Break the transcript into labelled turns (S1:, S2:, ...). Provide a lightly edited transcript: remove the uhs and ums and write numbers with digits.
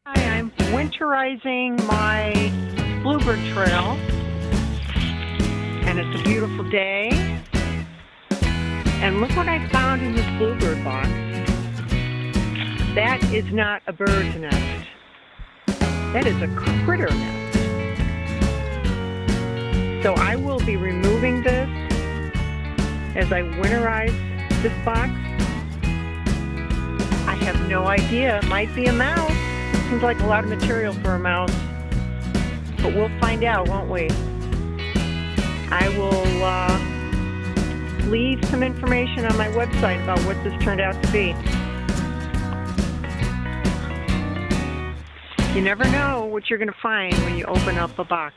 S1: Hi, I'm winterizing my Bluebird trail, and it's a beautiful day. And look what I found in this Bluebird box. That is not a bird's nest. That is a critter nest. So I will be removing this as I winterize this box. I have no idea. It might be a mouse. Seems like a lot of material for a mouse, but we'll find out, won't we? I will leave some information on my website about what this turned out to be. You never know what you're going to find when you open up a box.